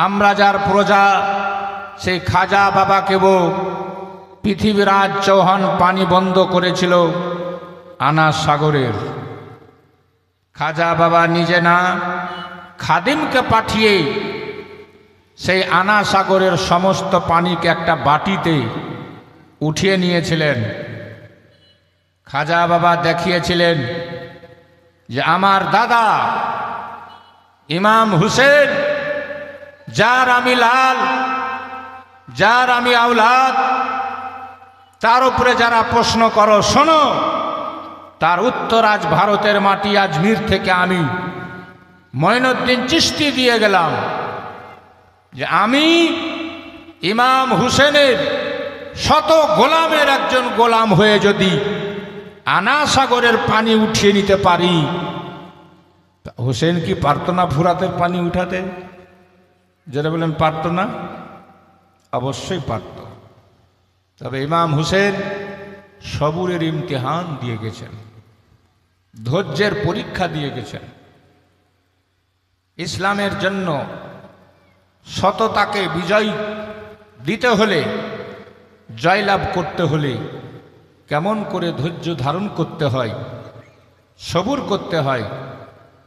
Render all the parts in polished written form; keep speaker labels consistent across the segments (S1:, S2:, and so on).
S1: আমরা যার প্রজা সেই খাজা বাবাকেও পৃথিবীরাজ চৌহান পানি বন্ধ করেছিল আনা সাগরের। খাজা বাবা নিজে না, খাদিমকে পাঠিয়ে সেই আনা সাগরের সমস্ত পানিকে একটা বাটিতে উঠিয়ে নিয়েছিলেন। খাজা বাবা দেখিয়েছিলেন যে আমার দাদা ইমাম হুসেন, যার আমি লাল, যার আমি আওলাদ, তার উপরে যারা প্রশ্ন করো শোনো, তার উত্তর আজ ভারতের মাটি আজমির থেকে আমি মঈনুদ্দিন চিশতি দিয়ে গেলাম যে আমি ইমাম হুসেনের শত গোলামের একজন গোলাম হয়ে যদি আনা সাগরের পানি উঠিয়ে নিতে পারি, হুসেন কি পারত না ফুরাতের পানি উঠাতে? যারা বলেন পারত না, অবশ্যই পারত। তবে ইমাম হুসেন সবুরের ইমতিহান দিয়ে গেছেন, ধৈর্যের পরীক্ষা দিয়ে গেছেন। ইসলামের জন্য সততাকে বিজয় দিতে হলে, জয়লাভ করতে হলে কেমন করে ধৈর্য ধারণ করতে হয়, সবুর করতে হয়,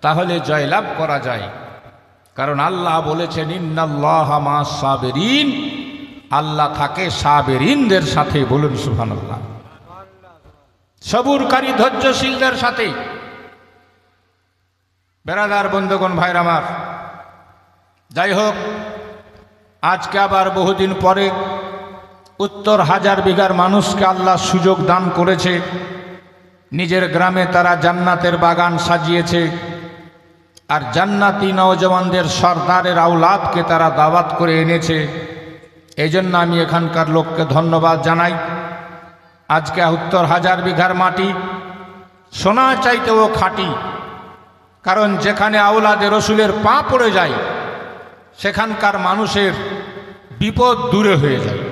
S1: তাহলে জয়লাভ করা যায়। কারণ আল্লাহ বলেছেন ইন্নাল্লাহা মা'আস সাবিরিন, আল্লাহ থাকে সাবেরিনদের সাথে। বলুন সুবহানাল্লাহ। সবুরকারী ধৈর্যশীলদের সাথে। বেরাদার বন্ধুগণ, ভাইরা আমার, যাই হোক, আজকে আবার বহুদিন পরে উত্তর হাজার বিঘার মানুষকে আল্লাহ সুযোগ দান করেছে। নিজের গ্রামে তারা জান্নাতের বাগান সাজিয়েছে, আর জান্নাতি নওজওয়ানদের সর্দারের আওলাদকে তারা দাওয়াত করে এনেছে। এই জন্য আমি এখানকার লোককে ধন্যবাদ জানাই। আজকে উত্তর হাজার বিঘার মাটি সোনা চাইতেও খাঁটি। কারণ যেখানে আওলাদে রসুলের পা পড়ে যায়, সেখানকার মানুষের বিপদ দূরে হয়ে যায়,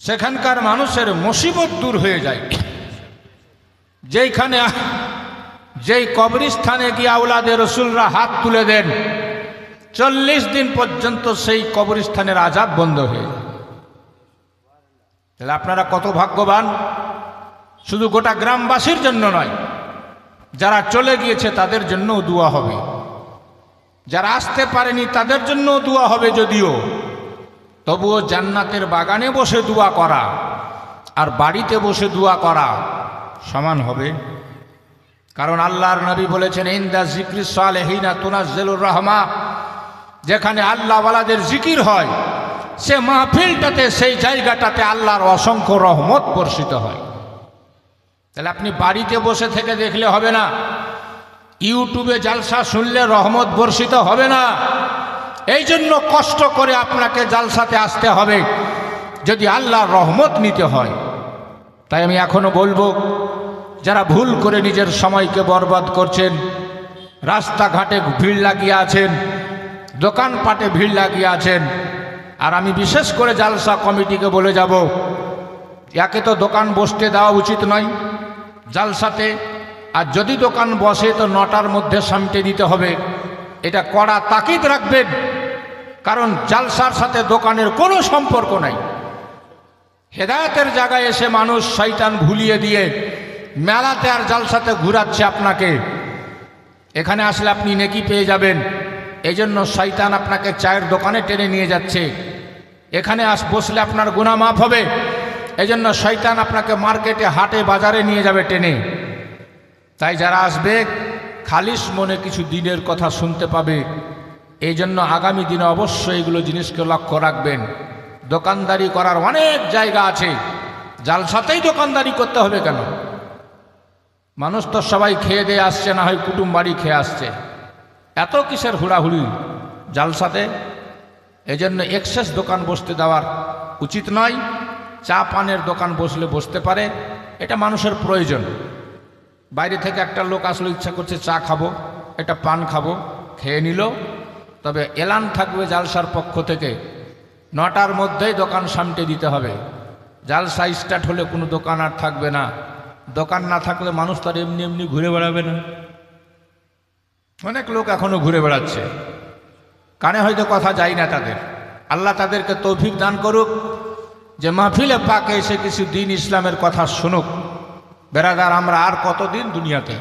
S1: সেখানকার মানুষের মুসিবত দূর হয়ে যায়। যেইখানে যেই কবরস্থানে গিয়ে আওলাদে রসুলরা হাত তুলে দেন, 40 দিন পর্যন্ত সেই কবরস্থানের আযাব বন্ধ হয়ে যায়। তাহলে আপনারা কত ভাগ্যবান! শুধু গোটা গ্রামবাসীর জন্য নয়, যারা চলে গিয়েছে তাদের জন্যও দোয়া হবে, যারা আসতে পারেনি তাদের জন্যও দোয়া হবে। যদিও তবুও জান্নাতের বাগানে বসে দোয়া করা আর বাড়িতে বসে দোয়া করা সমান হবে। কারণ আল্লাহর নবী বলেছেন ইনদা যিকরি সালেহিনা তুনাজ্জালুর রাহমা, যেখানে আল্লাহওয়ালাদের জিকির হয় সে মাহফিলটাতে, সেই জায়গাটাতে আল্লাহর অসংখ্য রহমত বর্ষিত হয়। তাহলে আপনি বাড়িতে বসে থেকে দেখলে হবে না, ইউটিউবে জালসা শুনলে রহমত বর্ষিত হবে না। এই জন্য কষ্ট করে আপনাকে জালসাতে আসতে হবে যদি আল্লাহর রহমত নিতে হয়। তাই আমি এখনো বলবো, যারা ভুল করে নিজের সময়কে বরবাদ করছেন, রাস্তাঘাটে ভিড় লাগিয়ে আছেন, দোকানপাটে ভিড় লাগিয়ে আছেন, আর আমি বিশেষ করে জালসা কমিটিকে বলে যাব, একে তো দোকান বসতে দেওয়া উচিত নয় জালসাতে, আর যদি দোকান বসে তো 9টার মধ্যে সামটে দিতে হবে। এটা কড়া তাকিদ রাখবেন, কারণ জালসার সাথে দোকানের কোনো সম্পর্ক নাই। হেদায়েতের জায়গায় এসে মানুষ শয়তান ভুলিয়ে দিয়ে মেলাতে আর জালসাতে ঘুরাচ্ছে আপনাকে। এখানে আসলে আপনি নেকি পেয়ে যাবেন, এজন্য শয়তান আপনাকে চায়ের দোকানে টেনে নিয়ে যাচ্ছে। এখানে বসলে আপনার গুনাহ মাফ হবে, এজন্য শয়তান আপনাকে মার্কেটে, হাটে, বাজারে নিয়ে যাবে টেনে। তাই যারা আসবে খালিস মনে কিছু দিনের কথা শুনতে পাবে। এই জন্য আগামী দিনে অবশ্যই এগুলো জিনিসকে লক্ষ্য রাখবেন। দোকানদারি করার অনেক জায়গা আছে, জালসাতেই দোকানদারি করতে হবে কেন? মানুষ তো সবাই খেয়ে দিয়ে আসছে, না হয় কুটুম বাড়ি খেয়ে আসছে, এত কিসের হুড়াহুড়ি জালসাতে? এজন্য এক্সেস দোকান বসতে দেওয়ার উচিত নয়। চা পানের দোকান বসলে বসতে পারে, এটা মানুষের প্রয়োজন। বাইরে থেকে একটা লোক আসলে ইচ্ছা করছে চা খাবো, এটা পান খাবো, খেয়ে নিল। তবে এলান থাকবে জালসার পক্ষ থেকে 9টার মধ্যেই দোকান সামটে দিতে হবে। জালসা স্টার্ট হলে কোনো দোকান আর থাকবে না। দোকান না থাকলে মানুষ তার এমনি এমনি ঘুরে বেড়াবে না। অনেক লোক এখনো ঘুরে বেড়াচ্ছে। কানে হয়তো কথা যায় না তাদের। আল্লাহ তাদেরকে তৌফিক দান করুক যে মাহফিলে পাকে এসে কিছু দিন ইসলামের কথা শুনুক। বেরাদার, আমরা আর কতদিন দুনিয়াতে?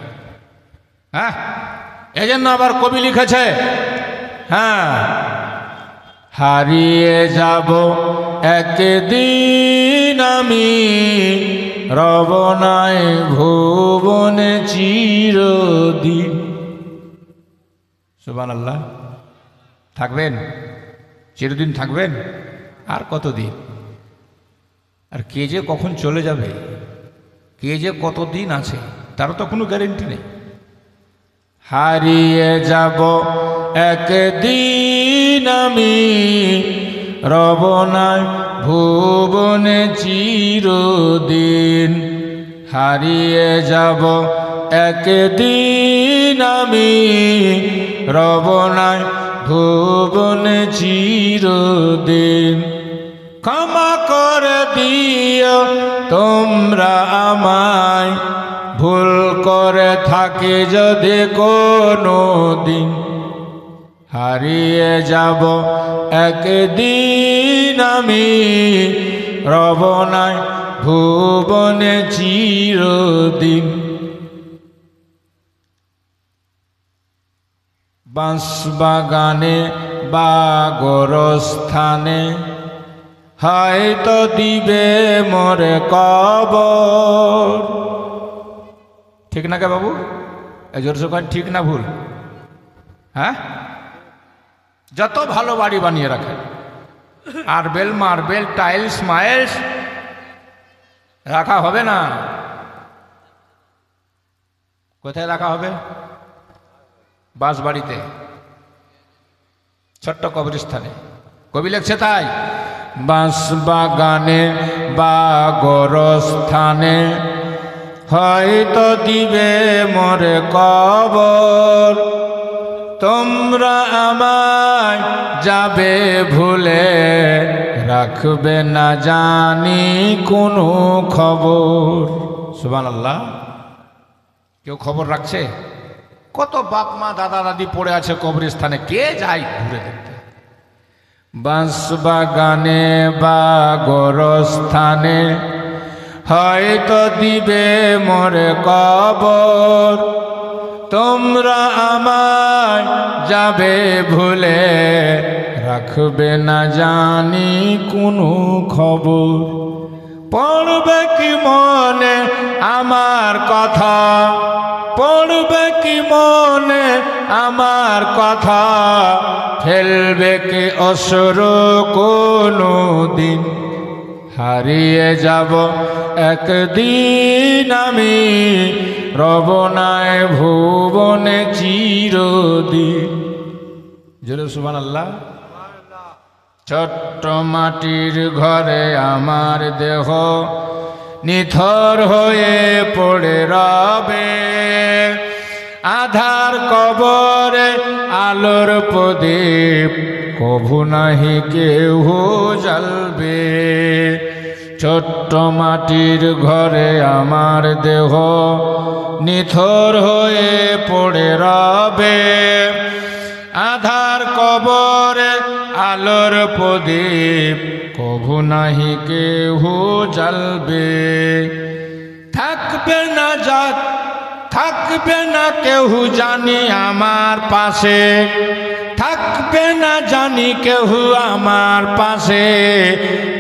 S1: হ্যাঁ, এজন্য আবার কবি লিখেছে, হ্যাঁ, হারিয়ে যাব একদিন আমি, রব নাই ভুবনে চিরদিন। সুবহানাল্লাহ। থাকবেন? চিরদিন থাকবেন? আর কতদিন? আর কে যে কখন চলে যাবে, কে যে কতদিন আছে, তারও তো কোনো গ্যারেন্টি নেই। হারিয়ে যাব একদিন আমি, রব নাই ভুবনে চিরদিন। হারিয়ে যাব একদিন আমি, রব নাই ভুবনে চিরদিন। ক্ষমা করে দিও তোমরা আমায়, ভুল করে থাকি যদি কোনো দিন। হারিয়ে যাব একদিন আমি, রব নাই ভুবনে চিরদিন। বাঁশবাগানে বা গোরস্থানে হয়তো দিবে মোরে কবর। ঠিক না কে বাবু? এই জোরসে কন, ঠিক না ভুল? হ্যাঁ, যত ভালো বাড়ি বানিয়ে রাখেন, আরবেল মার্বেল টাইলস মাইলস রাখা হবে না। কোথায় রাখা হবে? বাঁশবাড়িতে, ছোট্ট কবরস্থানে। কবি লিখছে তাই, বাঁশবাগানে বা গোরস্থানে হয়তো দিবে মোরে কবর। তোমরা আমায় যাবে ভুলে, রাখবে না জানি কোনো খবর। সুবহানাল্লাহ। কেউ খবর রাখছে? কত বাপ মা দাদা দাদি পড়ে আছে কবরস্থানে, কে যায় ঘুরে দেখতে? বাঁশবাগানে বা গোরস্থানে হয়তো দিবে মোরে কবর। তোমরা আমায় যাবে ভুলে, রাখবে না জানি কোনো খবর। পড়বে কি মনে আমার কথা, পড়বে কি মনে আমার কথা, ফেলবে কি অশ্রু কোনো দিন। হারিয়ে যাব একদিন আমি, রব নাই ভুবনে চিরদিন। জোরে সুবহানাল্লাহ। ছোট্ট মাটির ঘরে আমার দেহ নিথর হয়ে পড়ে রবে, আধার কবরে আলোর প্রদীপ কভু নাহি কেহ জ্বালবে। ছোট্ট মাটির ঘরে আমার দেহ নিথর হয়ে পড়ে রবে, আধার কবরে আলোর প্রদীপ কভু নাহি কেহ জ্বালবে। থাকবে না থাকবে না কেহ জানি আমার পাশে, থাকবে না জানি কেহ আমার পাশে,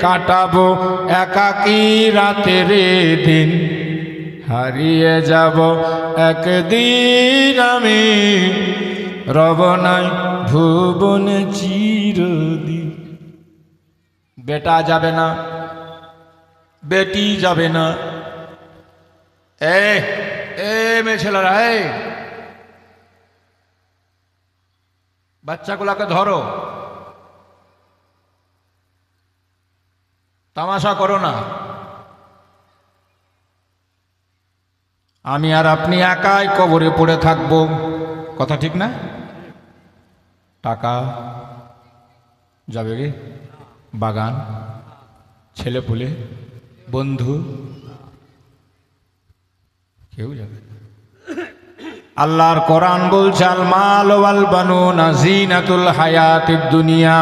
S1: কাটাবো একাকী রাতের দিন। হারিয়ে যাব একদিন আমি, রব নাই ভুবনে চিরদিন। বেটা যাবে না, বেটি যাবে না। এ মেয়ে ছেলেরা, বাচ্চাগুলাকে ধরো, তামাশা করো না। আমি আর আপনি একাই কবরে পড়ে থাকবো, কথা ঠিক না? টাকা যাবে গে, বাগান, ছেলে পুলে, বন্ধু, কেউ যাবে। আল্লাহর কোরআন বলছে আল মাল ওয়াল বানুনা জিনাতুল হায়াতিদ দুনিয়া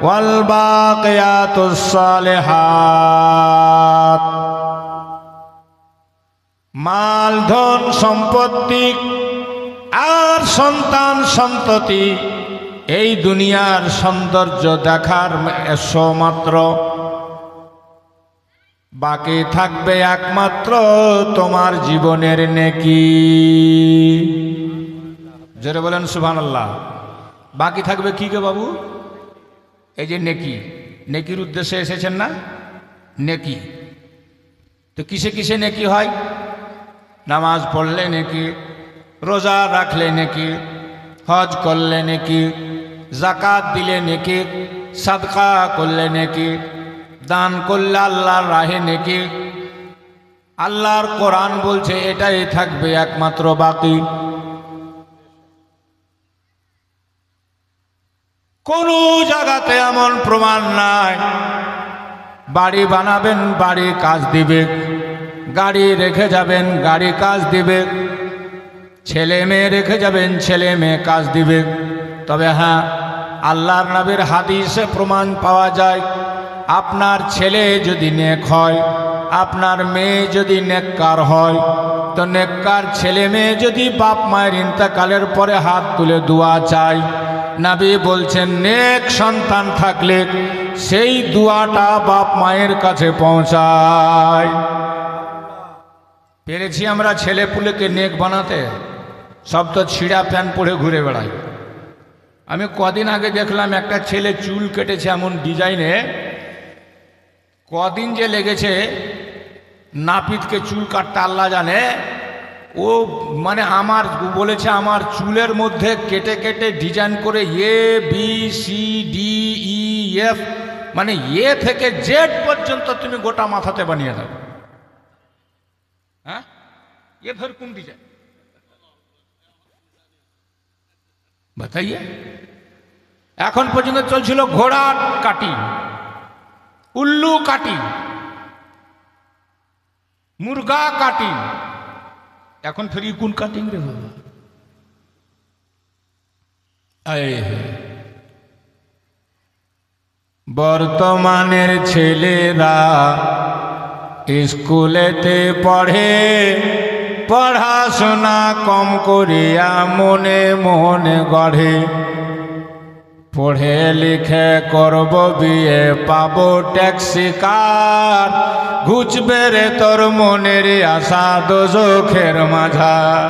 S1: ওয়াল বাকিয়াতুস সালিহাত। মাল ধন সম্পত্তি আর সন্তান সন্ততি এই দুনিয়ার সৌন্দর্য দেখার এসো মাত্র, বাকি থাকবে একমাত্র তোমার জীবনের নেকি। জোরে বলেন সুবহানাল্লাহ। বাকি থাকবে কি গো বাবু? এই যে নেকি, নেকির উদ্দেশ্যে এসেছেন না? নেকি তো কিসে কিসে নেকি হয়? নামাজ পড়লে নেকি, রোজা রাখলে নেকি, হজ করলে নেকি, যাকাত দিলে নেকি, সাদকা করলে নেকি, দান করলে আল্লাহর রাহে নেকি। আল্লাহর কোরআন বলছে এটাই থাকবে একমাত্র বাকি। কোন জায়গাতে এমন প্রমাণ নাই বাড়ি বানাবেন বাড়ি কাজ দিবে, গাড়ি রেখে যাবেন গাড়ি কাজ দিবে, ছেলে মেয়ে রেখে যাবেন ছেলে মেয়ে কাজ দিবে। তবে হ্যাঁ, আল্লাহর নবীর হাদিসে প্রমাণ পাওয়া যায় আপনার ছেলে যদি নেক হয়, আপনার মেয়ে যদি নেককার হয়, তো নেককার ছেলে মেয়ে যদি বাপ মায়ের ইন্তেকালের পরে হাত তুলে দোয়া চায়, নবী বলছেন নেক সন্তান থাকলে সেই দোয়াটা বাপ মায়ের কাছে পৌঁছায়। পেরেছি আমরা ছেলে পুলেকে নেক বানাতে? সব তো ছিঁড়া প্যান্ট পরে ঘুরে বেড়ায়। আমি কদিন আগে দেখলাম একটা ছেলে চুল কেটেছে এমন ডিজাইনে, কদিন যে লেগেছে নাপিতকে চুল কাটতে আল্লাহ জানে। ও মানে আমার বলেছে আমার চুলের মধ্যে কেটে কেটে ডিজাইন করে A B C D E F, মানে এ থেকে জেড পর্যন্ত তুমি গোটা মাথাতে বানিয়ে দাও। হ্যাঁ, ये फिर कौन डिजाइन बताइए। এখন পর্যন্ত চলছিল ঘোড়া কাটি, উল্লু কাটি, মুরগা কাটি, এখন ফির কোন কাটিং রে বাবা? বর্তমানের ছেলেরা স্কুলেতে পড়ে, পড়াশোনা কম করিয়া মনে মনে গড়ে, পড়ে লিখে করব বিয়ে পাবো ট্যাক্সি কার, ঘুচবে রে তোর মনের আশা দোজখের মাঝার,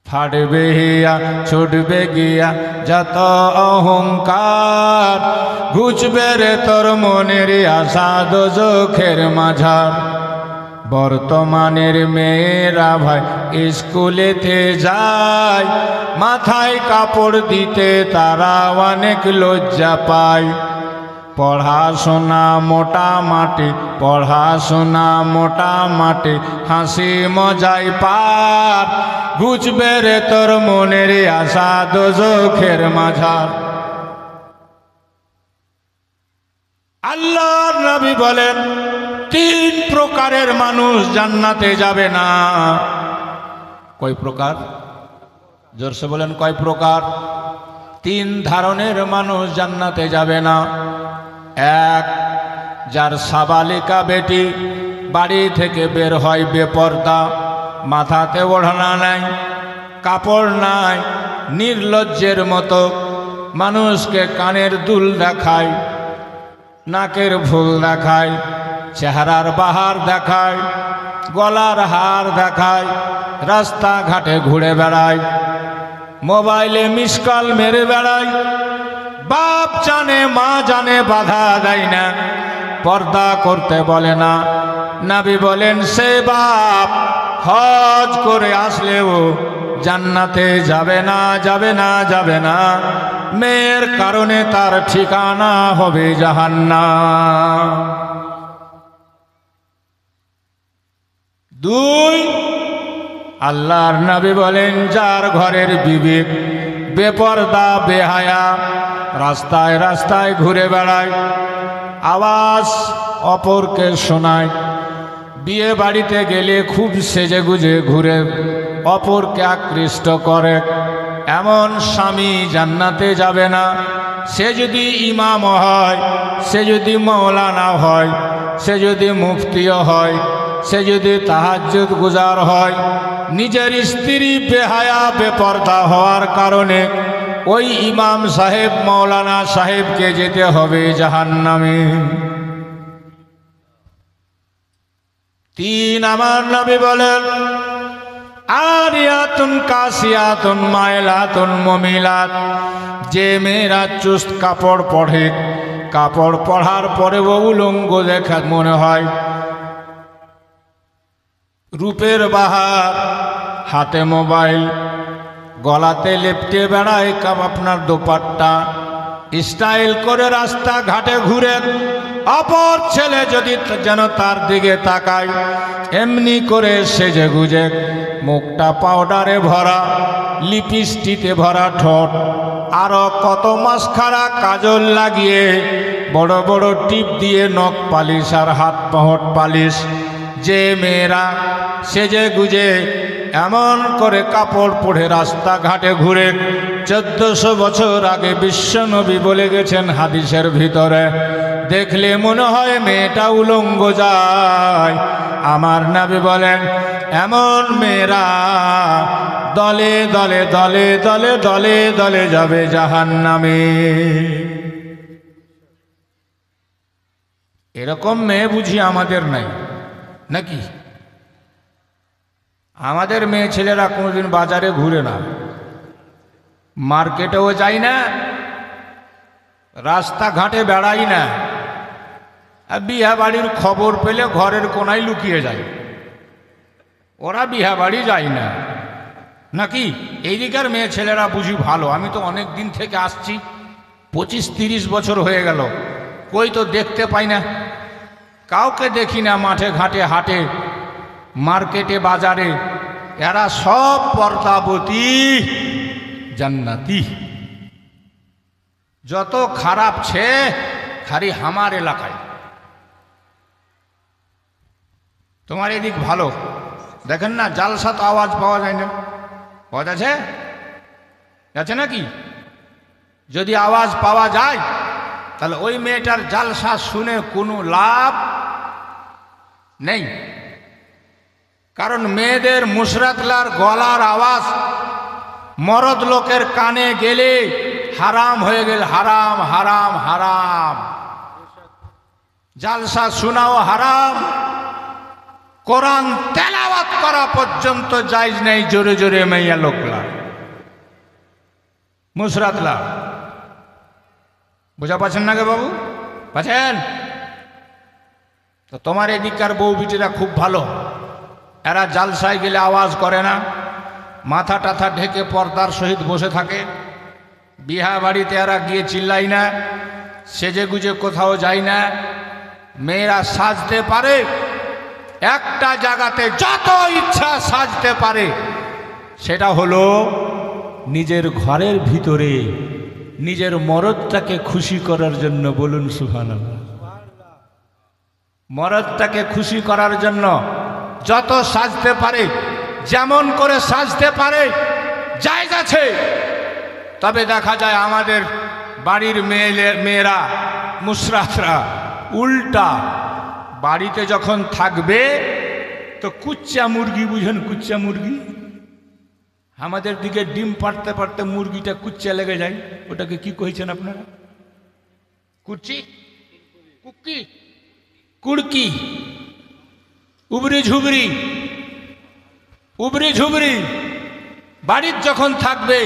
S1: ফাটবে হিয়া ছুটবে গিয়া যত অহংকার, ঘুচবে রে তোর মনের আশা দোজখের মাঝার। বর্তমানের মেয়েরা ভাই স্কুলেতে যায়, মাথায় কাপড় দিতে তারা অনেক লজ্জা পায়, পড়াশোনা মোটামাটি, পড়াশোনা মোটামাটি, হাসি মজাই পার, ঘুচবে রে তোর মনের আশা দোজখের মাঝার। আল্লাহর নবী বলেন তিন প্রকারের মানুষ জান্নাতে যাবে না। কয় প্রকার? জোরসে বলেন কয় প্রকার? তিন ধরনের মানুষ জান্নাতে যাবে না। এক, যার সাবালিকা বেটি বাড়ি থেকে বের হয় বেপর্দা, মাথাতে ওড়না নাই, কাপড় নাই, নির্লজ্জের মতো মানুষকে কানের দুল দেখায়, নাকের ফুল দেখায়, চেহারার বাহার দেখায়, গলার হার দেখায়, রাস্তাঘাটে ঘুরে বেড়ায়, মোবাইলে মিস কল মেরে বেড়ায়, বাপ জানে মা জানে বাধা দেয় না, পর্দা করতে বলে না। নবী বলেন সে বাপ হজ করে আসলেও জান্নাতে যাবে না, যাবে না, যাবে না। মেয়ের কারণে তার ঠিকানা হবে জাহান্নাম। দুই, আল্লাহর নবী বলেন যার ঘরের বিবেক বেপর্দা বেহায়া, রাস্তায় রাস্তায় ঘুরে বেড়ায়, আওয়াজ অপরকে শোনায়, বিয়ে বাড়িতে গেলে খুব সেজে গুজে ঘুরে অপরকে আকৃষ্ট করে, এমন স্বামী জান্নাতে যাবে না। সে যদি ইমাম হয়, সে যদি মৌলানা হয়, সে যদি মুফতিও হয়, সে যদি তাহাজ্জুদ গুজার হয়, নিজের স্ত্রী বেহায়া বেপর্দা হওয়ার কারণে ওই ইমাম সাহেব মৌলানা সাহেবকে যেতে হবে জাহান্নামে। তিন, আমার নবী বলেন আরিয়াতুন কাসিয়াতুন মাইলাতুন মুমিলাত, যে মেয়েরা চুস্ত কাপড় পরে, কাপড় পরার পরেও উলঙ্গ দেখা মনে হয়, রূপের বাহার, হাতে মোবাইল, গলাতে লেপটে বেড়ায় আপনার দোপাট্টা, স্টাইল করে রাস্তা ঘাটে ঘুরে, অপর ছেলে যদি যেন তার দিকে তাকায়, এমনি করে সেজে গুজে, মুখটা পাউডারে ভরা, লিপস্টিকে ভরা ঠোঁট, আরো কত মাস্কারা কাজল লাগিয়ে, বড় বড় টিপ দিয়ে নখ পালিশ আর হাত পাহট পালিশ, যে মেয়েরা সেজে গুজে এমন করে কাপড় পরে রাস্তাঘাটে ঘুরে, 1400 বছর আগে বিশ্বনবী বলে গেছেন হাদিসের ভিতরে, দেখলে মনে হয় মেয়েটা উলঙ্গ যায়। আমার নবী বলেন এমন মেয়েরা দলে দলে দলে দলে দলে দলে যাবে জাহান্নামে। এরকম মেয়ে বুঝি আমাদের নাই নাকি? আমাদের মেয়ে ছেলেরা কোনোদিন বাজারে ঘুরে না, মার্কেটেও যায় না, রাস্তাঘাটে বেড়াই না, বিয়া বাড়ির খবর পেলে ঘরের কোনায় লুকিয়ে যায়। ওরা বিয়া বাড়ি যায় না নাকি? এইদিকার মেয়ে ছেলেরা বুঝি ভালো। আমি তো অনেক দিন থেকে আসছি, 25-30 বছর হয়ে গেল, কই তো দেখতে পাই না, কাউকে দেখি না মাঠে ঘাটে হাটে মার্কেটে বাজারে। এরা সব পর্দাবতী জান্নাতি। যত খারাপ ছে খালি আমার এলাকায়, তোমার এদিক ভালো। দেখেন না জালসা তো আওয়াজ পাওয়া যায় না, পাওয়া যাচ্ছে নাকি? যদি আওয়াজ পাওয়া যায় তাহলে ওই মেয়েটার জালসা শুনে কোনো লাভ নেই। কারণ মেয়েদের মুশরাতলার গলার আওয়াজ মরদ লোকের কানে গেলে হারাম হয়ে গেল, হারাম হারাম হারাম। জালসা শোনাও হারাম, কোরআন তেলাওয়াত করা পর্যন্ত জায়েজ নেই। জোরে জোরে মাইয়া লোকলা মুশরাতলা, বুঝা পাচ্ছেন না গে বাবু? পাচ্ছেন তো? তোমার এদিককার বউ বিটিরা খুব ভালো, এরা জালসায় গেলে আওয়াজ করে না, মাথা টাথা ঢেকে পর্দার সহিত বসে থাকে। বিহা বাড়িতে এরা গিয়ে চিল্লাই না, সেজে গুজে কোথাও যায় না। মেয়েরা সাজতে পারে, একটা জায়গাতে যত ইচ্ছা সাজতে পারে, সেটা হলো নিজের ঘরের ভিতরে নিজের মরদটাকে খুশি করার জন্য। বলুন সুবহানাল্লাহ। মরদটাকে খুশি করার জন্য যত সাজতে পারে, যেমন করে সাজতে পারে জায়েজ আছে। তবে দেখা যায় আমাদের বাড়ির মেয়েরা মুশরাতরা উল্টা, বাড়িতে যখন থাকবে তো কুচ্চা মুরগি, বুঝেন কুচ্চা মুরগি? আমাদের দিকে ডিম পাড়তে পাড়তে মুরগিটা কুচ্চা লেগে যায়, ওটাকে কি কইছেন আপনারা? কুচি, কুকি, কুড়কি, উবরি ঝুবরি, উবরি ঝুবরি বাড়ির যখন থাকবে,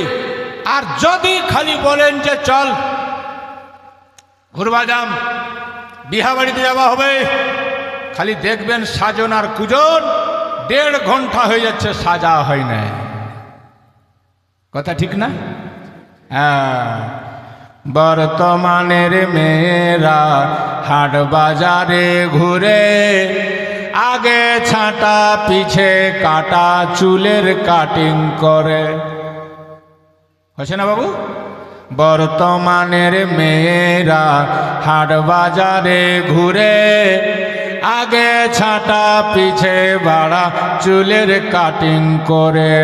S1: আর যদি খালি বলেন যে চল ঘুরবা যাম, বিহা বাড়িতে যাওয়া হবে, খালি দেখবেন সাজন আর কুজন 1.5 ঘন্টা হয়ে যাচ্ছে, সাজা হয় না। কথা ঠিক না? হ্যাঁ। বর্তমানের মেয়েরা হাট বাজারে ঘুরে, আগে ছাঁটা পিছে কাটা চুলের কাটিং করে। হচ্ছে না বাবু? বর্তমানের মেয়েরা হাট বাজারে ঘুরে, আগে ছাটা পিছে বাড়া চুলের কাটিং করে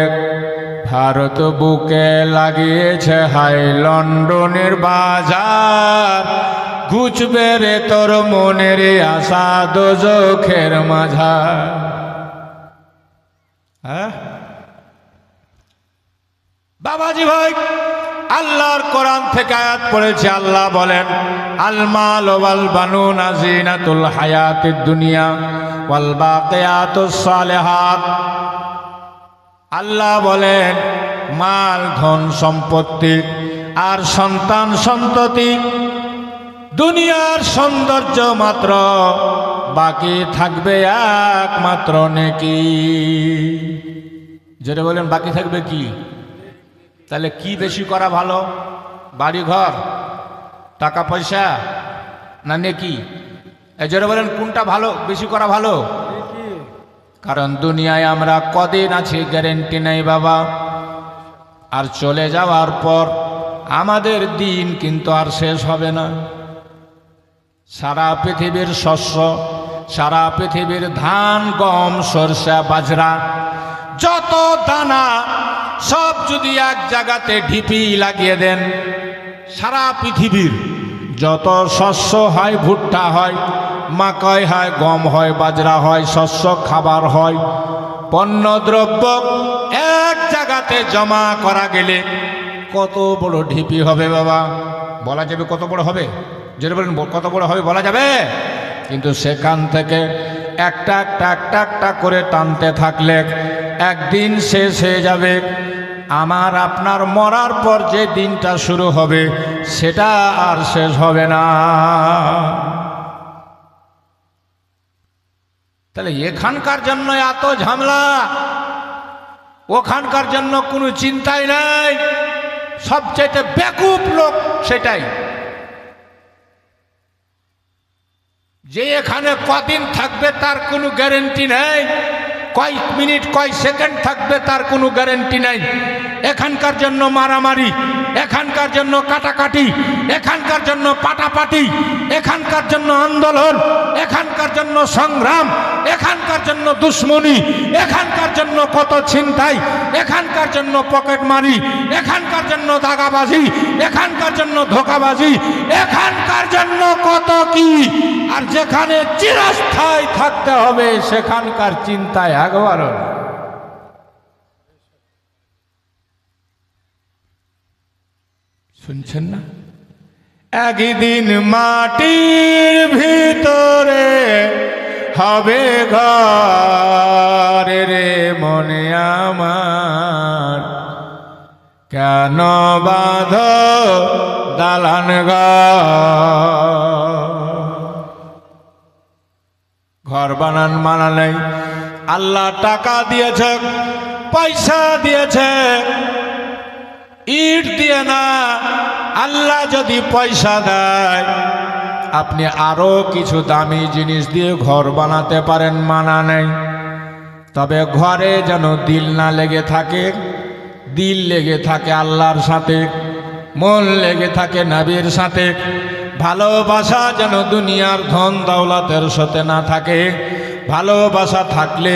S1: ভারত বুকে লাগিয়েছে হাই লন্ডনের বাজার ঘুচবে রে তোর মনের আশা দোজখের মাঝার। হ্যাঁ বাবাজি ভাই, আল্লাহর কোরআন থেকে আয়াত পড়েছে। আল্লাহ বলেন আল মাল ওয়াল বানুনা জিনাতুল হায়াতিদ দুনিয়া ওয়াল বাকিয়াতুস সালিহাত। আল্লাহ বলেন মাল ধন সম্পত্তি আর সন্তান সন্ততি দুনিয়ার সৌন্দর্য মাত্র, বাকি থাকবে একমাত্র নেকি। যেটা বলেন বাকি থাকবে কি? তাহলে কি বেশি করা ভালো? বাড়ি ঘর, টাকা পয়সা না নেকি? যেটা বলেন কোনটা ভালো, বেশি করা ভালো? কারণ দুনিয়ায় আমরা কদিন আছি গ্যারেন্টি নেই বাবা, আর চলে যাওয়ার পর আমাদের দিন কিন্তু আর শেষ হবে না। সারা পৃথিবীর শস্য, সারা পৃথিবীর ধান গম সরষা বাজরা যত দানা সব যদি এক জায়গাতে ঢিপি লাগিয়ে দেন, সারা পৃথিবীর যত শস্য হয়, ভুট্টা হয়, মাকাই হয়, গম হয়, বাজরা হয়, শস্য খাবার হয়, পণ্যদ্রব্য এক জায়গাতে জমা করা গেলে কত বড় ঢিপি হবে বাবা? বলা যাবে কত বড় হবে? যেটা বলেন কত বড় হবে বলা যাবে? কিন্তু সেখান থেকে একটা একটা একটা একটা করে টানতে থাকলে একদিন শেষ হয়ে যাবে। আমার আপনার মরার পর যে দিনটা শুরু হবে সেটা আর শেষ হবে না। তাহলে এখানকার জন্য এত ঝামেলা, ওখানকার জন্য কোনো চিন্তাই নাই। সবচেয়ে বেকুব লোক সেটাই, যে এখানে কদিন থাকবে তার কোনো গ্যারেন্টি নেই, কয় মিনিট কয় সেকেন্ড থাকবে তার কোনো গ্যারেন্টি নেই। এখানকার জন্য মারামারি, এখানকার জন্য কাটাকাটি, এখানকার জন্য পাটাপাটি, এখানকার জন্য আন্দোলন, এখানকার জন্য সংগ্রাম, এখানকার জন্য দুশ্মনী, এখানকার জন্য কত ছিনতাই, এখানকার জন্য পকেটমারি, এখানকার জন্য দাগাবাজি, এখানকার জন্য ধোঁকাবাজি, এখানকার জন্য কত কি। আর যেখানে চিরস্থায়ী থাকতে হবে সেখানকার চিন্তায় একবারও না। শুনছেন না? একদিন মাটির ভিতরে হবে ঘর রে মনে আমার, কেন বাঁধ দালান ঘর বানান মানা নেই। আল্লাহ টাকা দিয়েছে, পয়সা দিয়েছে, ইট দিয়ে না। আল্লাহ যদি পয়সা দেয় আপনি আরো কিছু দামি জিনিস দিয়ে ঘর বানাতে পারেন, মানা নেই। তবে ঘরে যেন দিল না লেগে থাকে, দিল লেগে থাকে আল্লাহর সাথে, মন লেগে থাকে নবীর সাথে। ভালোবাসা যেন দুনিয়ার ধন দৌলতের সাথে না থাকে, ভালোবাসা থাকলে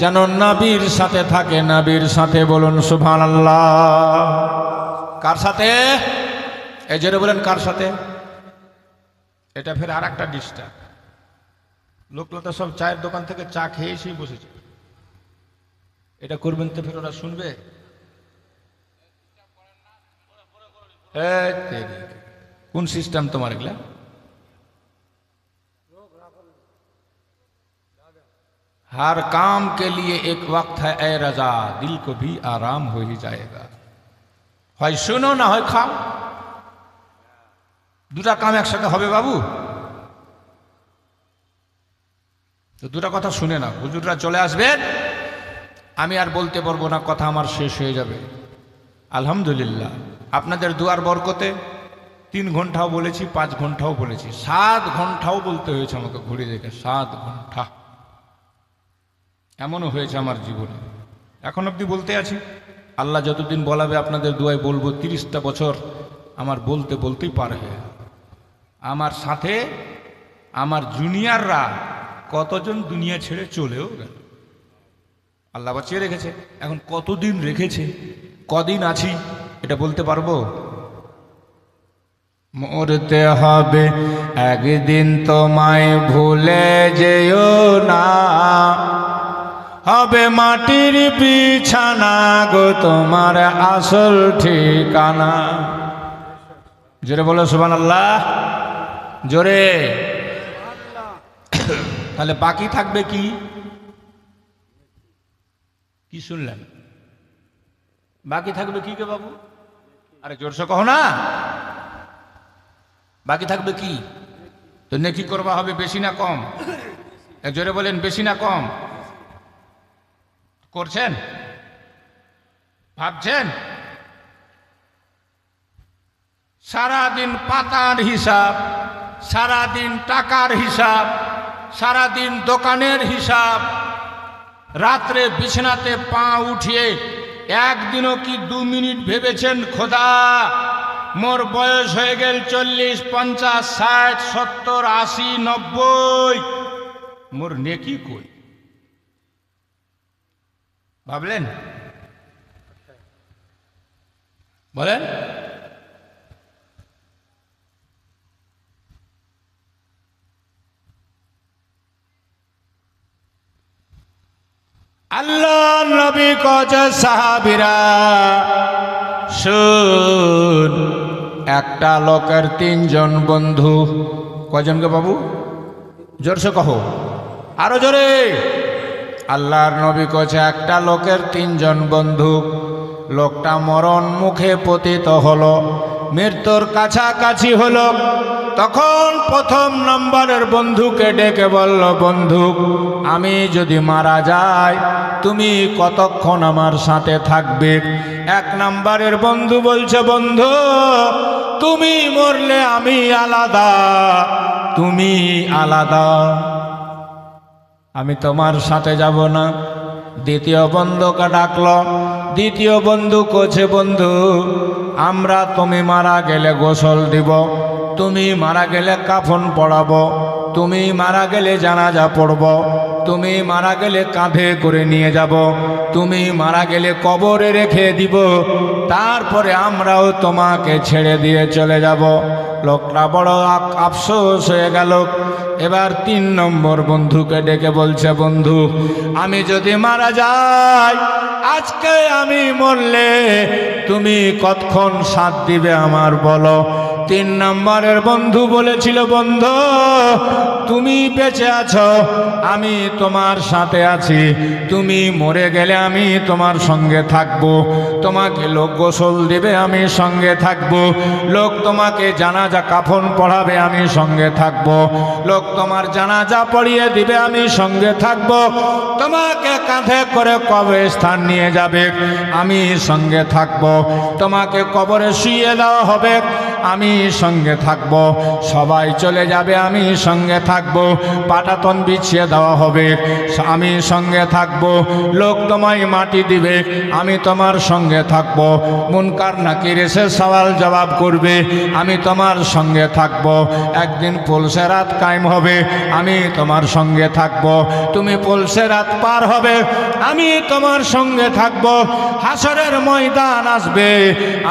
S1: যেন নবীর সাথে থাকে, নবীর সাথে। বলুন সুবহানাল্লাহ। কার সাথে? এই জন্য বলেন কার সাথে? এটা ফের আর একটা ডিস্টার্ব। লোকগুলো তো সব চায়ের দোকান থেকে চা খেয়ে এসেই বসেছে, এটা করবেন তো ফের ওরা শুনবে? কোন सिस्टम তোমার এগুলা? हर काम के लिए एक वक्त है ए रजा, दिल को भी आराम हो ही जाएगा। হয় শুনো না হয় খাও, দুটা কাম একসাথে হবে বাবু। তো দুটা কথা শুনে না, হুজুররা চলে আসবেন, আমি আর বলতে পারবো না, কথা আমার শেষ হয়ে যাবে। আলহামদুলিল্লাহ আপনাদের দুয়ার বরকতে 3 ঘন্টাও বলেছি, 5 ঘন্টাও বলেছি, 7 ঘন্টাও বলতে হয়েছে আমাকে ঘুরে দেখে। 7 ঘন্টা এমনও হয়েছে আমার জীবনে, এখন অবধি বলতে আছি। আল্লাহ যতদিন বলাবে আপনাদের দুয়ায় বলবো। 30টা বছর আমার বলতে বলতেই পার হয়ে। আমার সাথে আমার জুনিয়ররা কতজন দুনিয়া ছেড়ে চলেও গেল, আল্লাহ বাঁচিয়ে রেখেছে। এখন কতদিন রেখেছে, কদিন আছি এটা বলতে পারবো? মরতে হবে একদিন, তোমায় ভুলে যেও না, হবে মাটির বিছানা গো তোমার আসল ঠিকানা। জোরে বলো সুবহানাল্লাহ, জোরে। তাহলে বাকি থাকবে কি? কি শুনলেন? বাকি থাকবে কি কে বাবু? আরে জোরসে কहो না। বাকি থাকবে কি? তো নেকি করবা হবে বেশি না কম? জোরে বলেন, বেশি না কম? করছেন? ভাবছেন? সারাদিন পাতার হিসাব, সারাদিন টাকার হিসাব, সারাদিন দোকানের হিসাব, রাত্রে বিছানাতে পা উঠিয়ে একদিনও কি 2 মিনিট ভেবেছেন খোদা মোর বয়স হয়ে গেল 40, 50, 60, 70, 80, 90, মোর নেকি কই? ভাবলেন? বলেন। আল্লাহ নবী কছে সাহাবীরা শুন, একটা লোকের 3 জন বন্ধু। কয়জন গো বাবু? জোরসে কहो, আরো জোরে। আল্লাহর নবী কছে একটা লোকের 3 জন বন্ধু। লোকটা মরণ মুখে পতিত হলো, মৃত্যুর কাছাকাছি হলো। তখন প্রথম নম্বরের বন্ধুকে ডেকে বলল, বন্ধু আমি যদি মারা যাই তুমি কতক্ষণ আমার সাথে থাকবে? 1 নম্বরের বন্ধু বলছে, বন্ধু তুমি মরলে আমি আলাদা, তুমি আলাদা, আমি তোমার সাথে যাব না। দ্বিতীয় বন্ধুকে ডাকলো। দ্বিতীয় বন্ধু কছে, বন্ধু আমরা তুমি মারা গেলে গোসল দিব, তুমি মারা গেলে কাফন পড়াবো, তুমি মারা গেলে জানাজা পড়ব, তুমি মারা গেলে কাঁধে করে নিয়ে যাব, তুমি মারা গেলে কবরে রেখে দিব, তারপরে আমরাও তোমাকে ছেড়ে দিয়ে চলে যাব। লোকটা বড় আফসোস হয়ে গেল। এবার 3 নম্বর বন্ধুকে ডেকে বলছে, বন্ধু আমি যদি মারা যাই, আজকে আমি মরলে তুমি কতক্ষণ সাথ দিবে আমার বলো? 3 নম্বরের বন্ধু বলেছিল, বন্ধু তুমি বেঁচে আছো, আমি তোমার সাথে আছি, তুমি মরে গেলে আমি তোমার সঙ্গে থাকবো, তোমাকে লোক গোসল দিবে আমি সঙ্গে থাকবো, লোক তোমাকে জানাজা কাফন পড়াবে আমি সঙ্গে থাকবো, লোক তোমার জানাজা পড়িয়ে দিবে আমি সঙ্গে থাকবো, তোমাকে কাঁধে করে কবরস্থান নিয়ে যাবে আমি সঙ্গে থাকবো, তোমাকে কবরে শুইয়ে দেওয়া হবে আমি সঙ্গে থাকবো, সবাই চলে যাবে আমি সঙ্গে থাকবো, পাটাতন বিছিয়ে দেওয়া হবে আমি সঙ্গে থাকবো, লোক তোমায় মাটি দিবে আমি তোমার সঙ্গে থাকবো, মুনকার নাকির এসে সওয়াল জবাব করবে আমি তোমার সঙ্গে থাকবো, একদিন পুলসে রাত কায়েম হবে আমি তোমার সঙ্গে থাকবো, তুমি পুলসে রাত পার হবে আমি তোমার সঙ্গে থাকবো, হাসরের ময়দান আসবে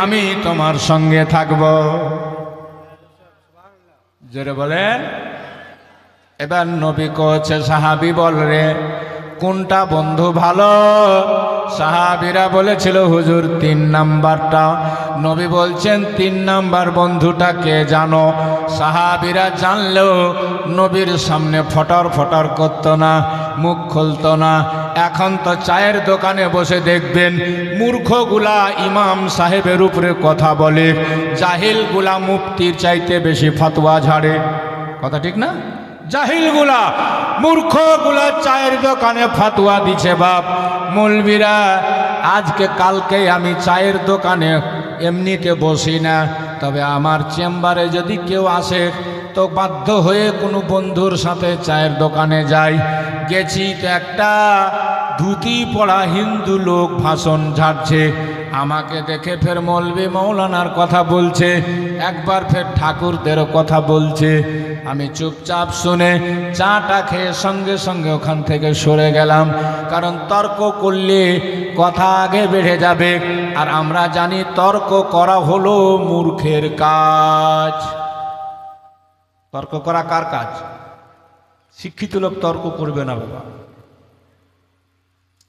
S1: আমি তোমার সঙ্গে থাকবো। জোরে বলেন। এবার নবী কচ্ছে, সাহাবী বল রে কোনটা বন্ধু ভালো? সাহাবীরা বলেছিল, হুজুর 3 নাম্বারটা। নবী বলছেন 3 নাম্বার বন্ধুটা কে জানো? সাহাবীরা জানলেও নবীর সামনে ফটর ফটর করতো না, মুখ খুলতো না। এখন তো চায়ের দোকানে বসে দেখবেন মূর্খগুলা ইমাম সাহেবের উপরে কথা বলে, জাহিলগুলা মুফতির চাইতে বেশি ফতোয়া ঝাড়ে। কথা ঠিক না? জাহিলগুলা মূর্খগুলা চায়ের দোকানে ফতোয়া দিছে। বাপ মৌলবীরা আজকে কালকে আমি চায়ের দোকানে এমনিতে বসি না, তবে আমার চেম্বারে যদি কেউ আসে তো বাধ্য হয়ে কোনো বন্ধুর সাথে চায়ের দোকানে যাই। গেছি তো একটা ধুতি পড়া হিন্দু লোক ভাষণ ঝাড়ছে, আমাকে দেখে ফের মৌলবী মৌলানার কথা বলছে, একবার ফের ঠাকুরদেরও কথা বলছে। আমি চুপচাপ শুনে চাটা খেয়ে সঙ্গে সঙ্গে ওখান থেকে সরে গেলাম। কারণ তর্ক করলে কথা আগে বেড়ে যাবে, আর আমরা জানি তর্ক করা হলো মূর্খের কাজ। তর্ক করা কার কাজ? শিক্ষিত লোক তর্ক করবে না বাবা,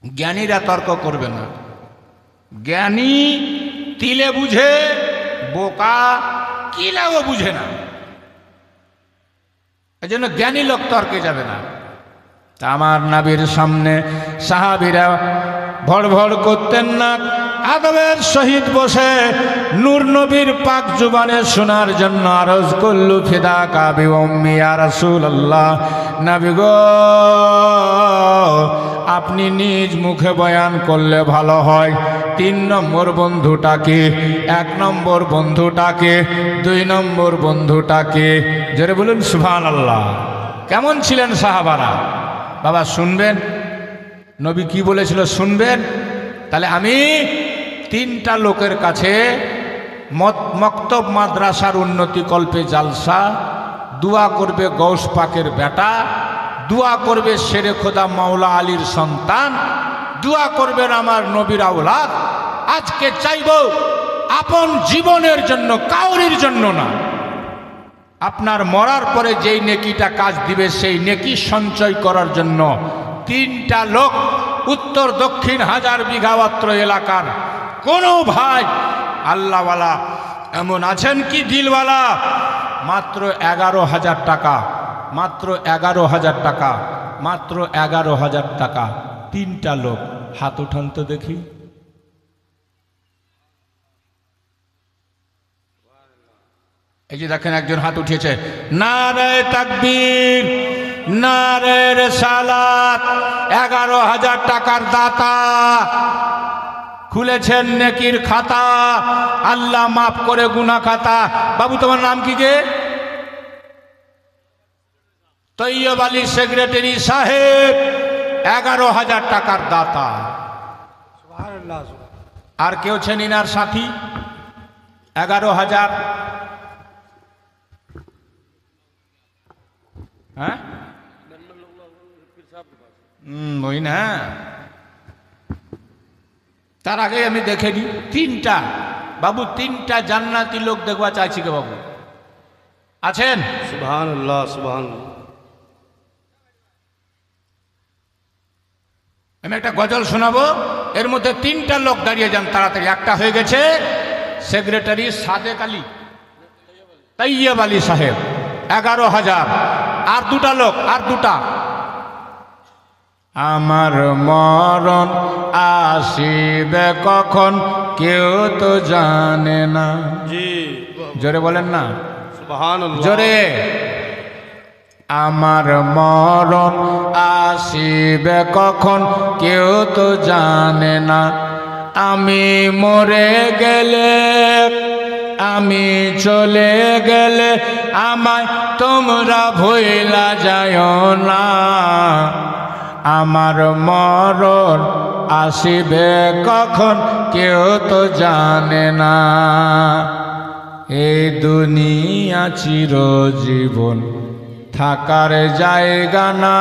S1: জ্ঞানীরা তর্ক করবে না। জ্ঞানী তিলে বুঝে, বোকা কিলাও বুঝে না। এই জন্য জ্ঞানী লোক তর্কে যাবে না। তা আমার নবীর সামনে সাহাবীরা ভড় ভড় করতেন না, আদবের সহিত বসে নূর নবীর পাক জুবানে শোনার জন্য আরজ করলু ফিদাকা বিউম্মি ইয়া রাসূলুল্লাহ। নবী গো, আপনি নিজ মুখে বয়ান করলে ভালো হয়। 3 নম্বর বন্ধুটাকে, 1 নম্বর বন্ধুটাকে, 2 নম্বর বন্ধুটাকে। জোরে বলুন সুবহানাল্লাহ। কেমন ছিলেন সাহাবারা? বাবা শুনবেন নবী কি বলেছিল, শুনবেন? তাহলে আমি 3টা লোকের কাছে মক্তব মাদ্রাসার উন্নতি কল্পে জালসা, দোয়া করবে গৌস পাকের বেটা, দোয়া করবে শেরে খোদা মাওলা আলীর সন্তান, দোয়া করবেন আমার নবীর আওলাদ। আজকে চাইব আপন জীবনের জন্য, কাউরির জন্য না। আপনার মরার পরে যেই নেকিটা কাজ দিবে সেই নেকি সঞ্চয় করার জন্য 3টা লোক উত্তর দক্ষিণ 1000 বিঘামাত্র এলাকার কোনো ভাই আল্লাহওয়ালা এমন আছেন কি দিলওয়ালা? মাত্র 11,000 টাকা, মাত্র 11,000 টাকা, মাত্র 11,000 টাকা। 3টা লোক হাত উঠান তো দেখি। এই যে দেখেন একজন হাত উঠিয়েছে। নারে তাকবীর, নারে রিসালাত। 11,000 টাকার দাতা, খুলেছেন নেকির খাতা, আল্লাহ মাফ করে গুনাহ খাতা। বাবু তোমার নাম কি গে? তৈয়ব আলী সেক্রেটারি সাহেব 11,000 টাকার দাতা। আর কেউ ছেন ইনার সাথী? 11,000। হ্যাঁ ওই না। তার আগে আমি দেখে নিই 3টা বাবু, 3টা জান্নাতি লোক দেখবা চাইছি কে বাবু? আছেন?
S2: সুবহানাল্লাহ, সুবহানাল্লাহ।
S1: আমি একটা গজল শোনাবো, এর মধ্যে 3টা লোক দাঁড়িয়ে যান তাড়াতাড়ি। একটা হয়ে গেছে সেক্রেটারি সাদেক আলী, তৈয়ব আলী সাহেব 11,000। আর 2টা লোক, আর 2টা। আমার মরণ আসিবে কখন কেউ তো জানে না।
S2: জি,
S1: জোরে বলেন না,
S2: সুবহানাল্লাহ।
S1: জোরে। আমার মরণ আসিবে কখন কেউ তো জানে না। আমি মরে গেলে, আমি চলে গেলে আমায় তোমরা ভুইলা যাও না। আমার মরণ আসিবে কখন কেউ তো জানে না। এই দুনিয়া চিরজীবন থাকার জায়গা না।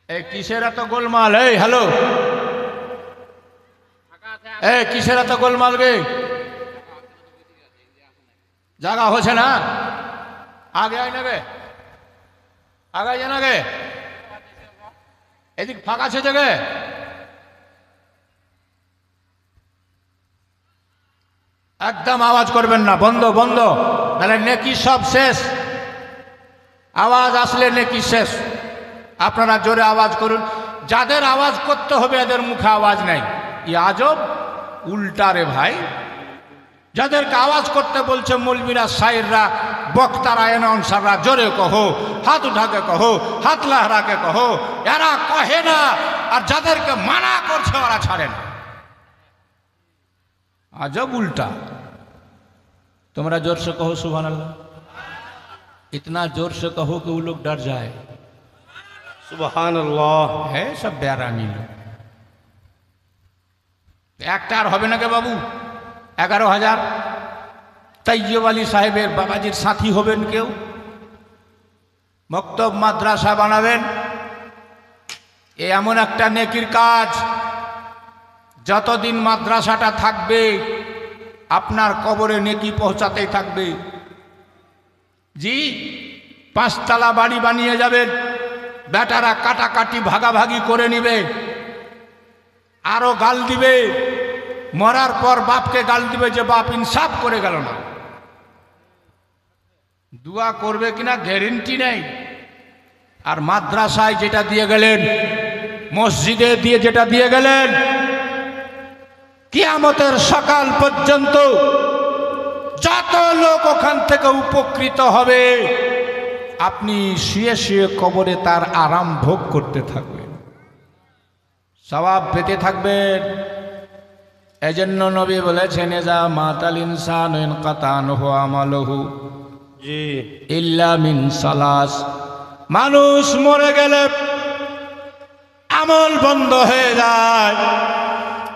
S1: এই কিসের এত গোলমাল? এই হ্যালো, এই কিসের এত গোলমাল গে? জায়গা হচ্ছে না? আগে আয় নেবে, আগে যান, আগে এদিক ফাঁকা আছে জায়গায়। একদম আওয়াজ করবেন না, বন্ধ বন্ধ, তাহলে নেকি সব শেষ। আওয়াজ আসলে নেকি শেষ। আপনারা জোরে আওয়াজ করুন। যাদের আওয়াজ করতে হবে এদের মুখে আওয়াজ নাই। ই আজব উল্টা রে ভাই। যাদেরকে আওয়াজ করতে বলছে মৌলবীরা, শায়েররা, বক্তারা, অ্যানাউন্সাররা, জোরে কহো, হাত উঠাকে কহো, হাত লাহরাকে কহো, এরা কহে না। আর যাদেরকে মানা করছে ওরা ছাড়ে না। আজব उल्टा। तुम्हारा जोर से कहो सुभान अल्लाह, इतना जोर से कहो कि वो लोग डर जाए।
S2: সুবহানাল্লাহ।
S1: है सब बेरामी लोग। একটা আর হবে না কে বাবু? 11,000। তাইয়্যব আলী সাহেবের বাবাজির সাথী হবেন কেউ, মক্তব মাদ্রাসা বানাবেন। এ এমন একটা নেকির কাজ, যতদিন মাদ্রাসাটা থাকবে আপনার কবরে নেকি পৌঁছাতেই থাকবে। জি, 5 তলা বাড়ি বানিয়ে যাবেন, বেটারা কাটাকাটি ভাগাভাগি করে নিবে, আরো গাল দিবে, মরার পর বাপকে গাল দিবে যে বাপ ইনসাফ করে গেল না। দোয়া করবে কিনা গ্যারেন্টি নেই। আর মাদ্রাসায় যেটা দিয়ে গেলেন, মসজিদে দিয়ে যেটা দিয়ে গেলেন, কিয়ামতের সকাল পর্যন্ত যত লোক ওখান থেকে উপকৃত হবে, আপনি শুয়ে শুয়ে কবরে তার আরাম ভোগ করতে থাকবেন, সওয়াব পেতে থাকবেন। এজন্য নবী বলেছেন, যা মাতাল ইনসান ইনকাতা আনহু আমালুহু
S2: জি
S1: ইল্লা মিন সালাস। মানুষ মরে গেলে আমল বন্ধ হয়ে যায়,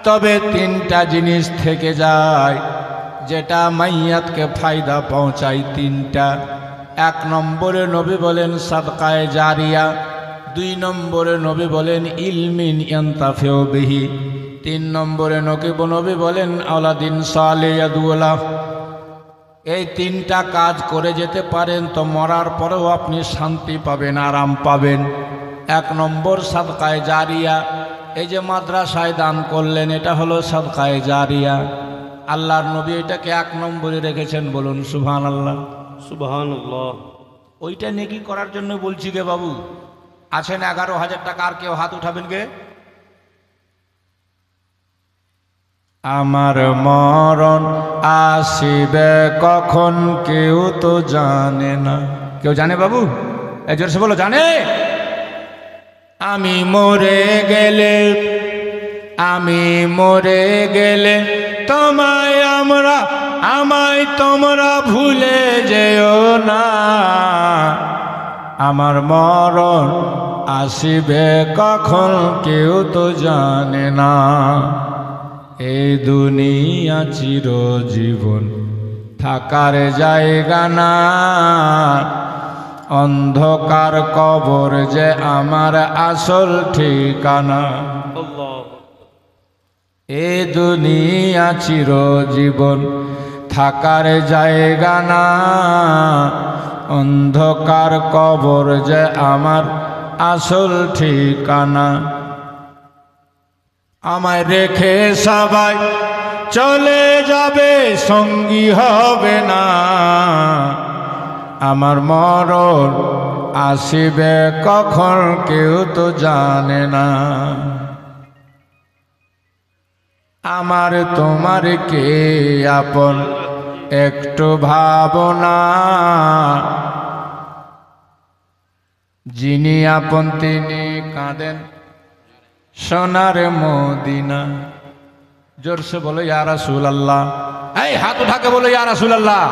S1: তবে 3টা জিনিস থেকে যায় যেটা মাইয়াতকে ফায়দা পৌঁছায়। 3টা। 1 নম্বরে নবী বলেন সাদকায়ে জারিয়া, 2 নম্বরে নবী বলেন ইলমিন ইয়ান্তাফিউ বিহি, 3 নম্বরে নবী বলেন আওলাদিন সালেহ ইয়াদুলা। এই 3টা কাজ করে যেতে পারেন তো মরার পরেও আপনি শান্তি পাবেন, আরাম পাবেন। 1 নম্বর সাদকায়ে জারিয়া। এই যে মাদ্রাসায় দান করলেন, এটা হলো সাদকায়ে জারিয়া। আল্লাহর নবী এটাকে 1 নম্বরে রেখেছেন, বলুন সুবহানাল্লাহ।
S2: সুবহানাল্লাহ।
S1: ওইটা নেকি করার জন্য বলছি গে বাবু। আছেন 11,000 টাকা, আর কেউ হাত উঠাবেন গে? আমার মরণ আসিবে কখন কেউ তো জানে না। কেউ জানে বাবু? এই জোরসে বলো, জানে? আমি মরে গেলে আমায় তোমরা ভুলে যেও না। আমার মরণ আসিবে কখন কেউ তো জানে না। এই দুনিয়া চিরজীবন থাকার জায়গা না, অন্ধকার কবর যে আমার আসল ঠিকানা।
S2: আল্লাহ।
S1: এই দুনিয়া চিরজীবন থাকার জায়গা না, অন্ধকার কবর যে আমার আসল ঠিকানা। আমায় রেখে সবাই চলে যাবে, সঙ্গী হবে না। আমার মরণ আসিবে কখন কেউ তো জানে না। আমার তোমার কে আপন একটু ভাবনা, যিনি আপন তিনি কাঁদেন সোনার মদিনা। জোরসে বলো ইয়া রাসূলুল্লাহ। এই হাত উঠাকে বলো ইয়া রাসূলুল্লাহ।